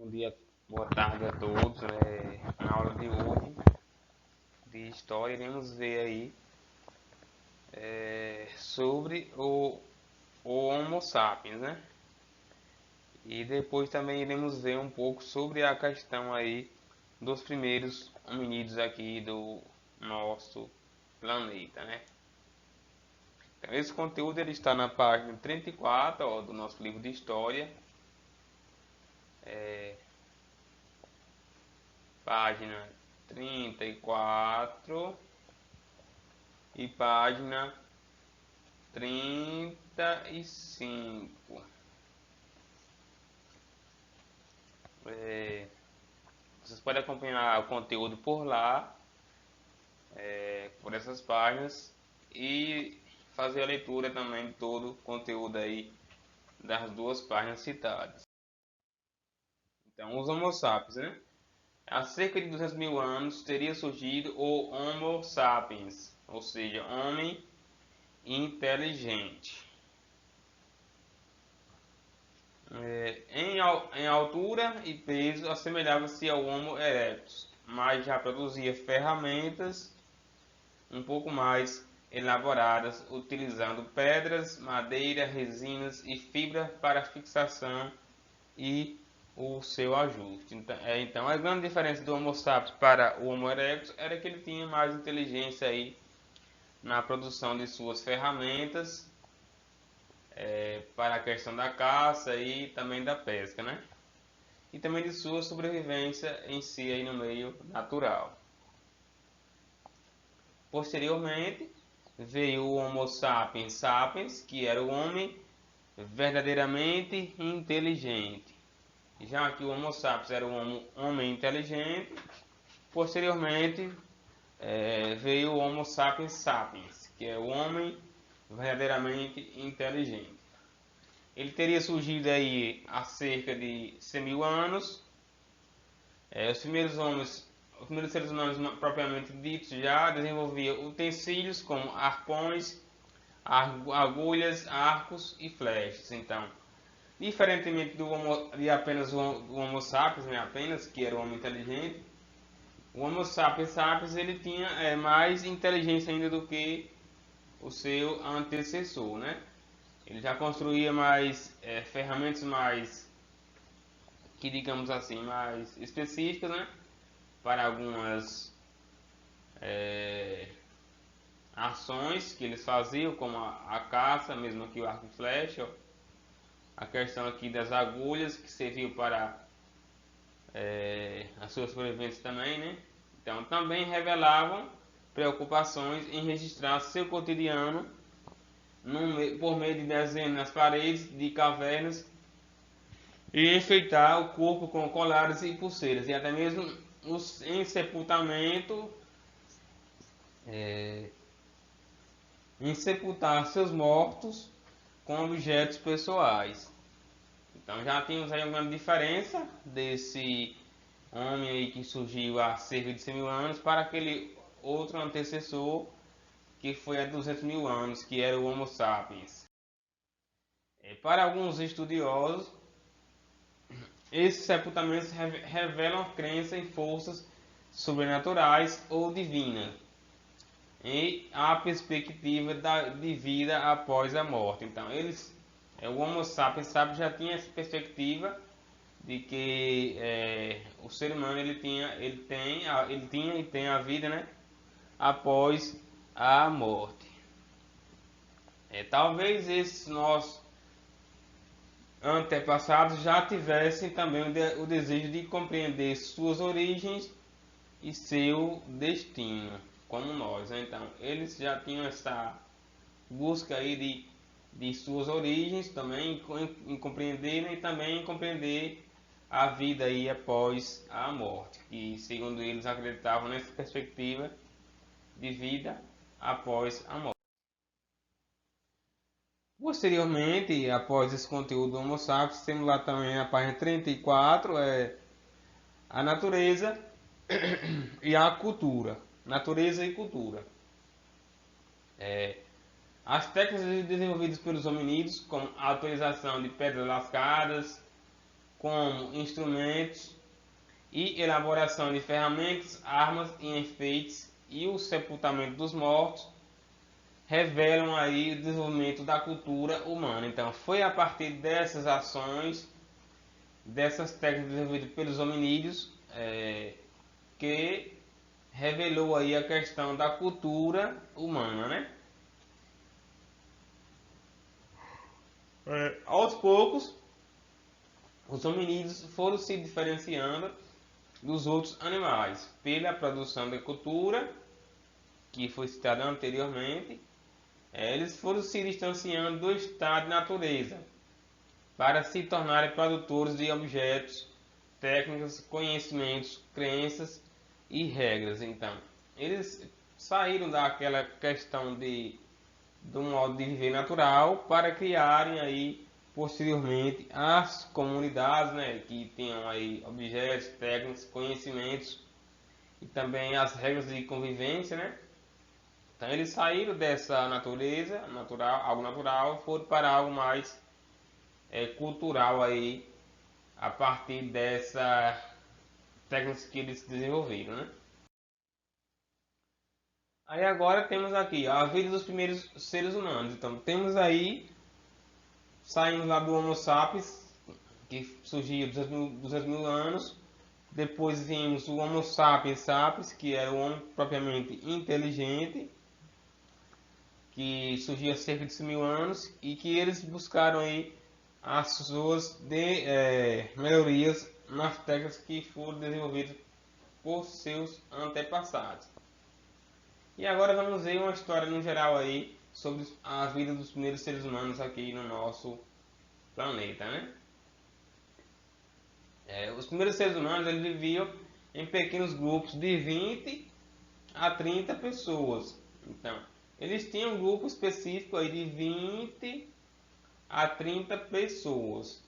Bom dia, boa tarde a todos. Na aula de hoje de História iremos ver aí sobre o Homo sapiens, né? E depois também iremos ver um pouco sobre a questão aí dos primeiros hominídeos aqui do nosso planeta, né? Então, esse conteúdo ele está na página 34, ó, do nosso livro de História. Página 34 e página 35. Vocês podem acompanhar o conteúdo por lá, por essas páginas, e fazer a leitura também de todo o conteúdo aí das duas páginas citadas. Então, os Homo sapiens, né? Há cerca de 200 mil anos teria surgido o Homo sapiens, ou seja, homem inteligente. Em altura e peso assemelhava-se ao Homo erectus, mas já produzia ferramentas um pouco mais elaboradas, utilizando pedras, madeira, resinas e fibra para fixação e o seu ajuste. Então, a grande diferença do Homo sapiens para o Homo erectus era que ele tinha mais inteligência aí na produção de suas ferramentas, para a questão da caça e também da pesca, né? E também de sua sobrevivência em si aí no meio natural. Posteriormente, veio o Homo sapiens sapiens, que era o homem verdadeiramente inteligente. Já que o Homo sapiens era o homem inteligente, posteriormente veio o Homo sapiens sapiens, que é o homem verdadeiramente inteligente. Ele teria surgido aí há cerca de 100 mil anos. Os primeiros seres humanos propriamente ditos já desenvolviam utensílios como arpões, agulhas, arcos e flechas. Então, diferentemente de apenas do Homo sapiens, né, apenas que era o homem inteligente, o Homo sapiens sapiens ele tinha mais inteligência ainda do que o seu antecessor, né? Ele já construía mais ferramentas mais, que digamos assim, mais específicas, né? Para algumas ações que eles faziam, como a caça, mesmo aqui o arco e flecha, a questão aqui das agulhas, que serviu para as suas sobrevivência também, né? Então, também revelavam preocupações em registrar seu cotidiano por meio de desenhos nas paredes de cavernas e enfeitar o corpo com colares e pulseiras, e até mesmo em sepultamento, em sepultar seus mortos com objetos pessoais. Então já tínhamos aí uma grande diferença desse homem aí que surgiu há cerca de 100 mil anos para aquele outro antecessor que foi há 200 mil anos, que era o Homo sapiens. Para alguns estudiosos, esses sepultamentos revelam a crença em forças sobrenaturais ou divinas e a perspectiva de vida após a morte. Então, o Homo sapiens já tinha essa perspectiva de que o ser humano ele tinha e tem a vida, né, após a morte. Talvez esses nossos antepassados já tivessem também o desejo de compreender suas origens e seu destino, como nós, né? Então, eles já tinham essa busca aí de suas origens também em compreender, né? E também em compreender a vida aí após a morte, que segundo eles acreditavam nessa perspectiva de vida após a morte. Posteriormente, após esse conteúdo do Homo sapiens, temos lá também a página 34, a natureza e a cultura. Natureza e cultura. As técnicas desenvolvidas pelos hominídeos, como a utilização de pedras lascadas, como instrumentos e elaboração de ferramentas, armas e enfeites e o sepultamento dos mortos, revelam aí o desenvolvimento da cultura humana. Então, foi a partir dessas ações, dessas técnicas desenvolvidas pelos hominídeos, que revelou aí a questão da cultura humana, né? Aos poucos, os hominídeos foram se diferenciando dos outros animais pela produção de cultura, que foi citada anteriormente. Eles foram se distanciando do estado de natureza para se tornarem produtores de objetos, técnicas, conhecimentos, crenças e regras. Então, eles saíram daquela questão do modo de viver natural para criarem aí posteriormente as comunidades, né, que tenham aí objetos, técnicas, conhecimentos e também as regras de convivência, né? Então eles saíram dessa natureza natural, algo natural, foram para algo mais cultural aí a partir dessa técnicas que eles desenvolveram, né? Aí agora temos aqui a vida dos primeiros seres humanos. Então temos aí, saímos lá do Homo sapiens, que surgiu 200 mil anos. Depois vimos o Homo sapiens sapiens, que era o homem propriamente inteligente, que surgiu há cerca de 100 mil anos, e que eles buscaram aí as suas melhorias nas técnicas que foram desenvolvidas por seus antepassados. E agora vamos ver uma história no geral aí sobre a vida dos primeiros seres humanos aqui no nosso planeta, né? Os primeiros seres humanos eles viviam em pequenos grupos de 20 a 30 pessoas. Então, eles tinham um grupo específico aí de 20 a 30 pessoas.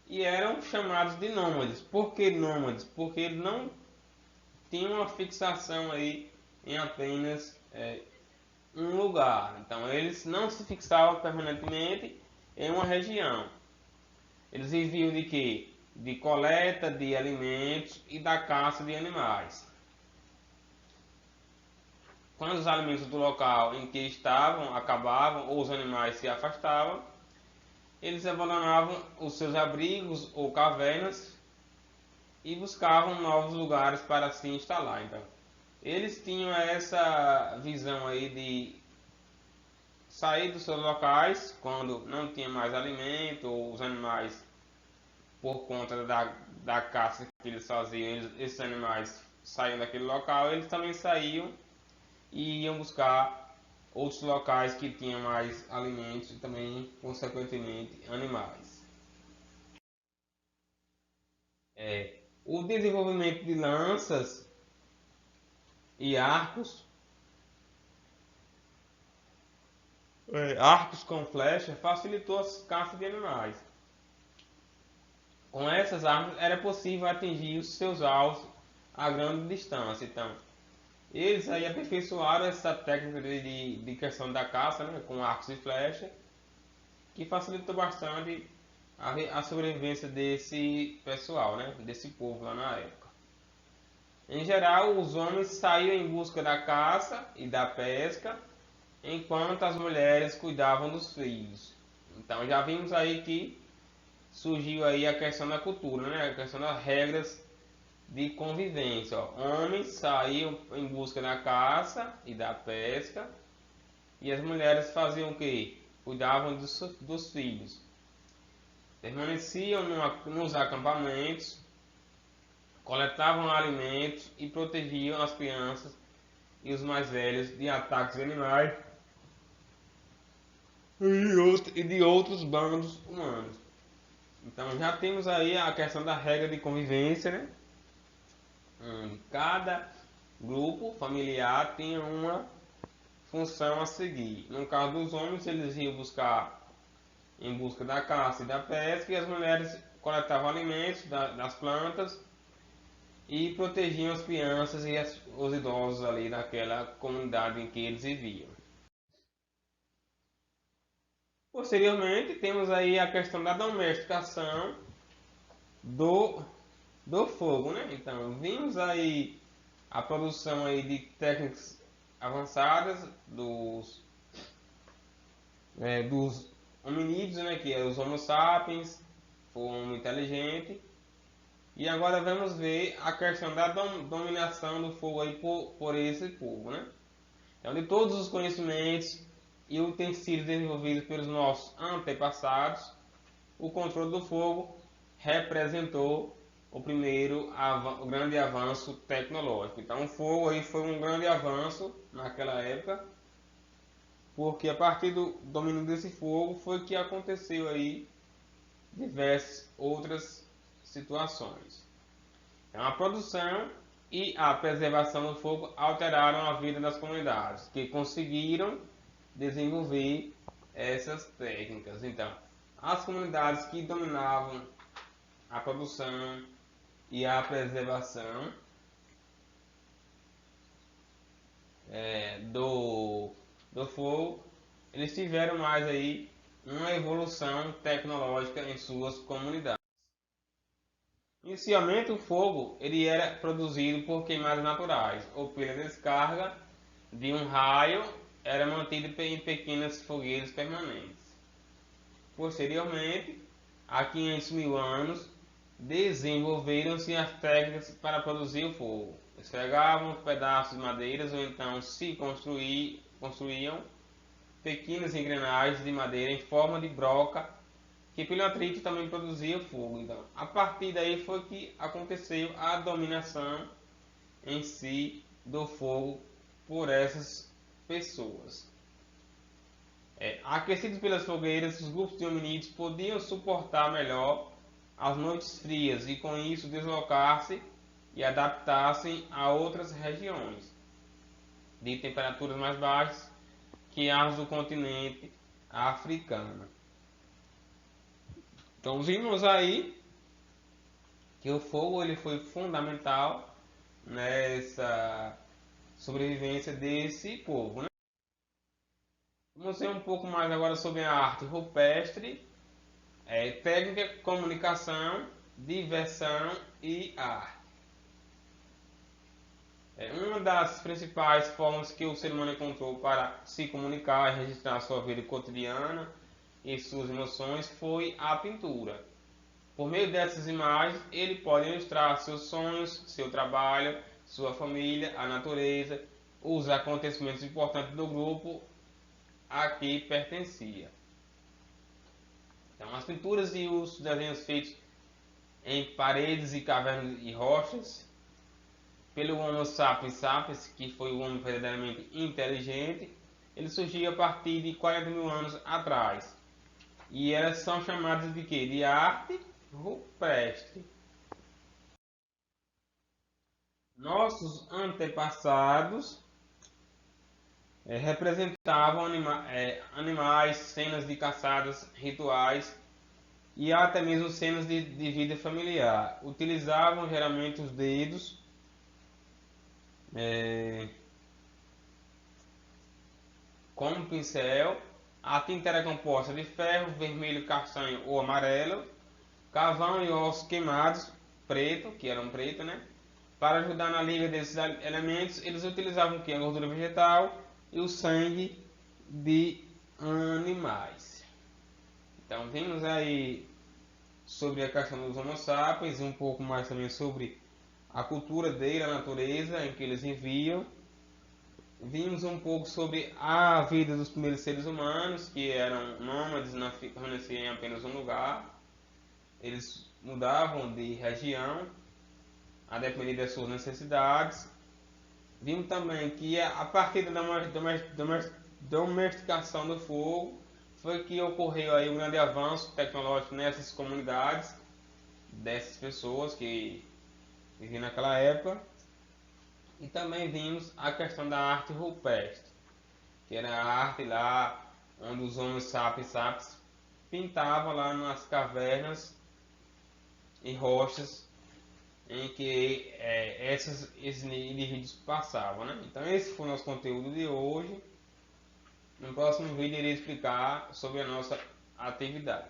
E eram chamados de nômades. Por que nômades? Porque eles não tinham uma fixação aí em apenas um lugar. Então, eles não se fixavam permanentemente em uma região. Eles viviam de quê? De coleta de alimentos e da caça de animais. Quando os alimentos do local em que estavam acabavam ou os animais se afastavam, eles abandonavam os seus abrigos ou cavernas e buscavam novos lugares para se instalar. Então, eles tinham essa visão aí de sair dos seus locais quando não tinha mais alimento ou os animais, por conta da caça que eles faziam, esses animais saíam daquele local, eles também saíam e iam buscar outros locais que tinham mais alimentos e também, consequentemente, animais. O desenvolvimento de lanças e arcos, arcos com flecha, facilitou as caças de animais. Com essas armas era possível atingir os seus alvos a grande distância. Então, eles aí aperfeiçoaram essa técnica de questão da caça, né, com arcos e flechas, que facilitou bastante a sobrevivência desse pessoal, né, desse povo lá na época. Em geral, os homens saíam em busca da caça e da pesca, enquanto as mulheres cuidavam dos filhos. Então já vimos aí que surgiu aí a questão da cultura, né, a questão das regras de convivência. Homens saíam em busca da caça e da pesca, e as mulheres faziam o que? Cuidavam dos filhos. Permaneciam nos acampamentos, coletavam alimentos e protegiam as crianças e os mais velhos de ataques de animais e de outros bandos humanos. Então já temos aí a questão da regra de convivência, né? Cada grupo familiar tinha uma função a seguir. No caso dos homens, eles iam em busca da caça e da pesca, e as mulheres coletavam alimentos das plantas e protegiam as crianças e os idosos ali daquela comunidade em que eles viviam. Posteriormente, temos aí a questão da domesticação do fogo, né? Então, vimos aí a produção aí de técnicas avançadas dos hominídeos, né? Que é os Homo sapiens, o Homo inteligente. E agora vamos ver a questão da dominação do fogo aí por esse povo, né? Então, de todos os conhecimentos e utensílios desenvolvidos pelos nossos antepassados, o controle do fogo representou o grande avanço tecnológico. Então, o fogo aí foi um grande avanço naquela época, porque a partir do domínio desse fogo foi que aconteceu aí diversas outras situações. Então, a produção e a preservação do fogo alteraram a vida das comunidades, que conseguiram desenvolver essas técnicas. Então, as comunidades que dominavam a produção e a preservação do fogo, eles tiveram mais aí uma evolução tecnológica em suas comunidades. Inicialmente, o fogo ele era produzido por queimadas naturais ou pela descarga de um raio, era mantido em pequenas fogueiras permanentes. Posteriormente, há 500 mil anos, desenvolveram-se as técnicas para produzir o fogo. Esfregavam pedaços de madeiras ou então se construíam pequenas engrenagens de madeira em forma de broca, que pelo atrito também produzia fogo. Então, a partir daí foi que aconteceu a dominação em si do fogo por essas pessoas. Aquecidos pelas fogueiras, os grupos de hominídeos podiam suportar melhor as noites frias e com isso deslocar-se e adaptar-se a outras regiões de temperaturas mais baixas que as do continente africano. Então vimos aí que o fogo ele foi fundamental nessa sobrevivência desse povo, né? Vamos ver um pouco mais agora sobre a arte rupestre, técnica, comunicação, diversão e arte. Uma das principais formas que o ser humano encontrou para se comunicar e registrar sua vida cotidiana e suas emoções foi a pintura. Por meio dessas imagens, ele pode ilustrar seus sonhos, seu trabalho, sua família, a natureza, os acontecimentos importantes do grupo a que pertencia. Então, as pinturas e os desenhos feitos em paredes e cavernas e rochas pelo Homo sapiens sapiens, que foi o homem verdadeiramente inteligente, ele surgiu a partir de 40 mil anos atrás. E elas são chamadas de quê? De arte rupestre. Nossos antepassados representavam animais, cenas de caçadas rituais e até mesmo cenas de vida familiar. Utilizavam geralmente os dedos como pincel. A tinta era composta de ferro, vermelho, castanho ou amarelo, carvão e ossos queimados, preto, que eram preto, né? Para ajudar na liga desses elementos, eles utilizavam o que? A gordura vegetal e o sangue de animais. Então, vimos aí sobre a questão dos Homo sapiens, um pouco mais também sobre a cultura dele, a natureza em que eles viviam. Vimos um pouco sobre a vida dos primeiros seres humanos, que eram nômades, não permaneciam em apenas um lugar. Eles mudavam de região a depender das suas necessidades. Vimos também que a partir da domesticação do fogo foi que ocorreu aí um grande avanço tecnológico nessas comunidades, dessas pessoas que viviam naquela época. E também vimos a questão da arte rupestre, que era a arte lá onde os Homo sapiens pintavam lá nas cavernas e rochas em que esses indivíduos passavam, né? Então esse foi o nosso conteúdo de hoje. No próximo vídeo irei explicar sobre a nossa atividade.